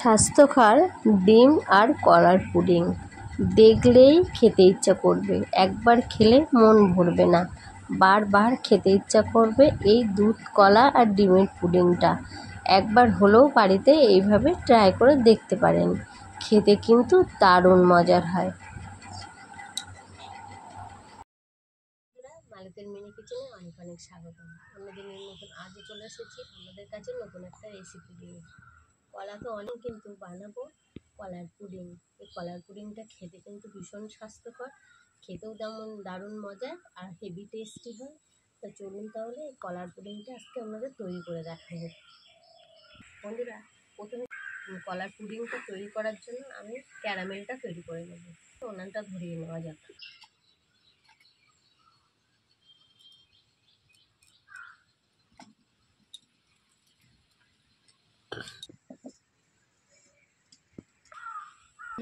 স্বাস্থ্যকর ডিম আর কলার পুডিং দেখলেই খেতে ইচ্ছা করবে। একবার খেলে মন ভরবে না, বারবার খেতে ইচ্ছা করবে। এই দুধ, কলা আর ডিমের পুডিংটা একবার হলেও বাড়িতে এইভাবে ট্রাই করে দেখতে পারেন। খেতে কিন্তু দারুণ মজার হয়। মালিকের মিনি কিচেনে অনেক অনেক স্বাগতম। অন্যদিনের নতুন আজও চলে এসেছি আমাদের কাছে নতুন একটা রেসিপি দিয়ে। কলা তো অনেক, কিন্তু বানাবো কলার পুডিং। এই কলার পুডিংটা খেতে কিন্তু ভীষণ স্বাস্থ্যকর, খেতেও তেমন দারুণ মজার আর হেভি টেস্টি হয়। তো চলুন তাহলে এই কলার পুডিংটা আজকে আমাদের তৈরি করে দেখাবো। বন্ধুরা, প্রথমে কলার পুডিংটা তৈরি করার জন্য আমি ক্যারামেলটা তৈরি করে নেব। উনানটা ধরিয়ে নেওয়া যাক।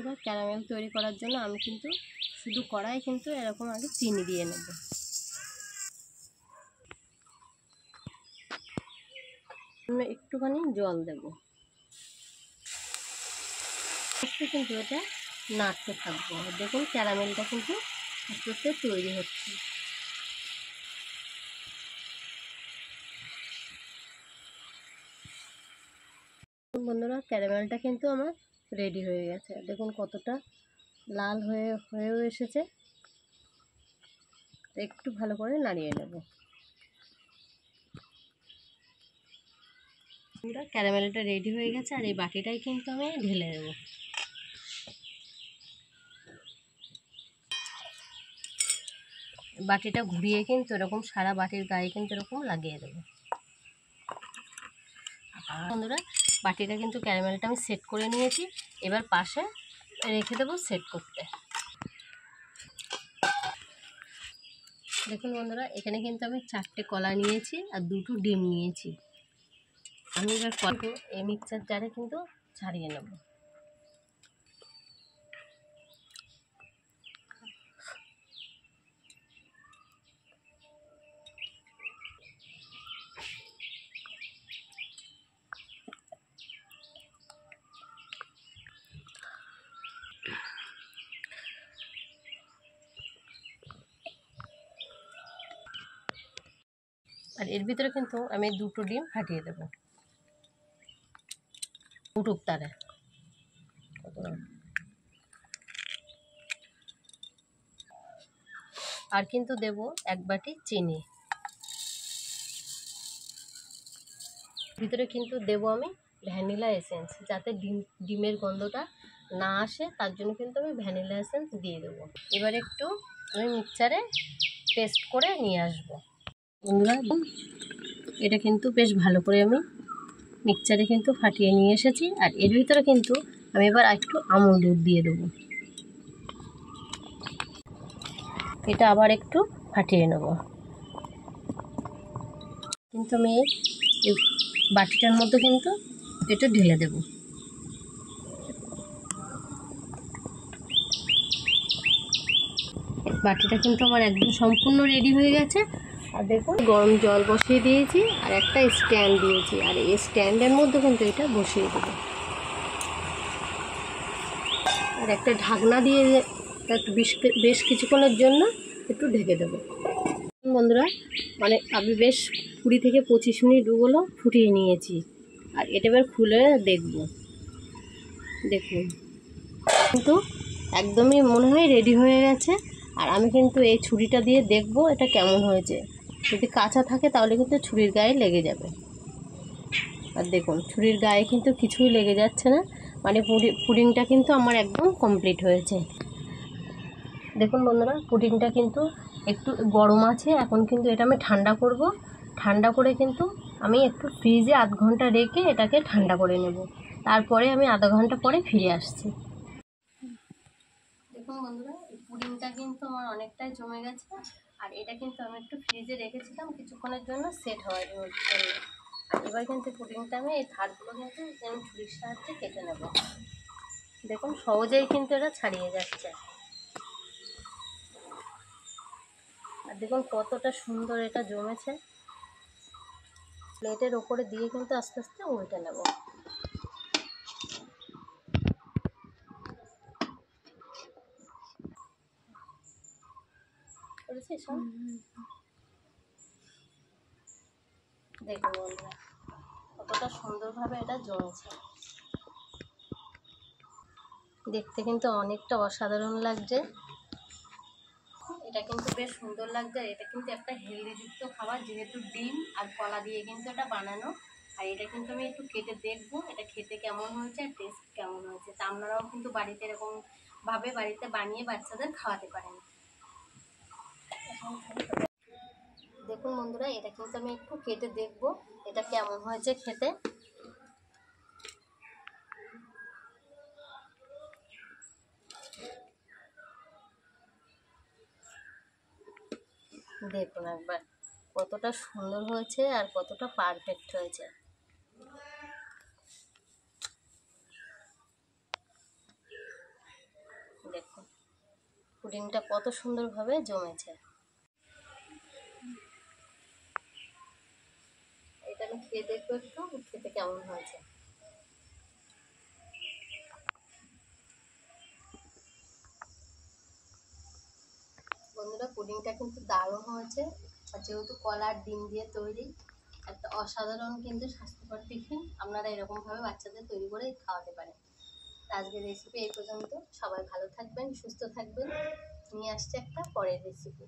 এবার ক্যারামেল তৈরি করার জন্য আমি কিন্তু শুধু কড়াই কিন্তু এরকম আগে চিনি দিয়ে নেব। আমি একটুখানি জল দেব, কিন্তু এটা নাড়তে থাকবো। দেখুন ক্যারামেলটা কিন্তু আস্তে আস্তে তৈরি হচ্ছে। বন্ধুরা, ক্যারামেলটা কিন্তু আমার রেডি হয়ে গেছে। দেখুন কতটা লাল হয়েও এসেছে। একটু ভালো করে নাড়িয়ে নেব। ক্যারামেলটা রেডি হয়ে গেছে, আর এই বাটিটাই কিন্তু আমি ঢেলে দেব। বাটিটা ঘুরিয়ে কিন্তু এরকম সারা বাটির গায়ে কিন্তু এরকম লাগিয়ে দেবো। বন্ধুরা, বাটিটা কিন্তু ক্যারামেলটা আমি সেট করে নিয়েছি। এবার পাশে রেখে দেবো সেট করতে। দেখুন বন্ধুরা, এখানে কিন্তু আমি 4টে কলা নিয়েছি আর 2টো ডিম নিয়েছি। আমি এবার কলাটা এই মিক্সচার জারে কিন্তু ছাড়িয়ে নেব। আর এর ভিতরে কিন্তু আমি 2টো ডিম ফাটিয়ে দেবো উঠুক তারে। আর কিন্তু দেব 1 বাটি চিনি। ভিতরে কিন্তু দেব আমি ভ্যানিলা এসেন্স, যাতে ডিমের গন্ধটা না আসে, তার জন্য কিন্তু আমি ভ্যানিলা এসেন্স দিয়ে দেবো। এবার একটু আমি মিক্সচারে পেস্ট করে নিয়ে আসবো। বন্ধুরা, এটা কিন্তু বেশ ভালো করে আমি মিক্সচারে কিন্তু ফাটিয়ে নিয়ে এসেছি। আর এর ভিতরে কিন্তু আমি এবার একটু আমুল দুধ দিয়ে দেবো। এটা আবার একটু ফাটিয়ে নেব। কিন্তু আমি এই বাটিটার মধ্যে কিন্তু এটা ঢেলে দেব। বাটিটা কিন্তু আমার একদম সম্পূর্ণ রেডি হয়ে গেছে। আর দেখুন গরম জল বসিয়ে দিয়েছি আর একটা স্ট্যান্ড দিয়েছি, আর এই স্ট্যান্ডের মধ্যে কিন্তু এটা বসিয়ে দেবো। আর একটা ঢাকনা দিয়ে একটু বেশ কিছুক্ষণের জন্য একটু ঢেকে দেবো। বন্ধুরা, মানে আমি বেশ 20 থেকে 25 মিনিট হলো ফুটিয়ে নিয়েছি। আর এটা এবার খুলে দেখব। দেখুন কিন্তু একদমই মনে হয় রেডি হয়ে গেছে। আর আমি কিন্তু এই ছুরিটা দিয়ে দেখব এটা কেমন হয়েছে। যদি কাঁচা থাকে তাহলে কিন্তু ছুরির গায়ে লেগে যাবে। আর দেখুন ছুরির গায়ে কিন্তু কিছুই লেগে যাচ্ছে না, মানে পুডিংটা কিন্তু আমার একদম কমপ্লিট হয়েছে। দেখুন বন্ধুরা, পুডিংটা কিন্তু একটু গরম আছে। এখন কিন্তু এটা আমি ঠান্ডা করব। ঠান্ডা করে কিন্তু আমি একটু ফ্রিজে আধ ঘন্টা রেখে এটাকে ঠান্ডা করে নেব। তারপরে আমি আধা ঘন্টা পরে ফিরে আসছি। দেখুন বন্ধুরা, এই পুডিংটা কিন্তু আমার অনেকটাই জমে গেছে। আর এটা কিন্তু আমি একটু ফ্রিজে রেখেছিলাম কিছুক্ষণের জন্য সেট হওয়ার জন্য। এবার কিন্তু পুডিংটা আমি এই ধারগুলো কিন্তু আমি ছুরির সাহায্যে কেটে নেব। দেখুন সহজেই কিন্তু এটা ছাড়িয়ে যাচ্ছে। আর দেখুন কতটা সুন্দর এটা জমেছে। প্লেটের ওপরে দিয়ে কিন্তু আস্তে আস্তে উল্টে নেব। হয়েছে সব। দেখুন বন্ধুরা কতটা সুন্দরভাবে এটা জমেছে, দেখতে কিন্তু অনেকটা অসাধারণ লাগছে। এটা কিন্তু বেশ সুন্দর লাগছে। এটা কিন্তু একটা হেলদিযুক্ত খাবার, যেহেতু ডিম আর কলা দিয়ে কিন্তু এটা বানানো। আর এটা কিন্তু আমি একটু কেটে দেখবো এটা খেতে কেমন হয়েছে আর টেস্ট কেমন হয়েছে। তা আপনারাও কিন্তু বাড়িতে এরকমভাবে বাড়িতে বানিয়ে বাচ্চাদের খাওয়াতে পারেন। দেখুন বন্ধুরা এটা কিন্তু আমি একটু কেটে দেখবো এটা কেমন হয়েছে খেতে। দেখুন একবার কতটা সুন্দর হয়েছে আর কতটা পারফেক্ট হয়েছে। দেখুন পুডিংটা কত সুন্দরভাবে জমেছে। এটা আমি খেয়ে দেখবো একটু খেতে কেমন হয়েছে। বন্ধুরা পুডিংটা কিন্তু দারুণ হয়েছে। আর যেহেতু কলার ডিম দিয়ে তৈরি, একটা অসাধারণ কিন্তু স্বাস্থ্যকর টিফিন আপনারা এরকমভাবে বাচ্চাদের তৈরি করে খাওয়াতে পারেন। আজকের রেসিপি এই পর্যন্ত। সবাই ভালো থাকবেন, সুস্থ থাকবেন। নিয়ে আসছে একটা পরের রেসিপি।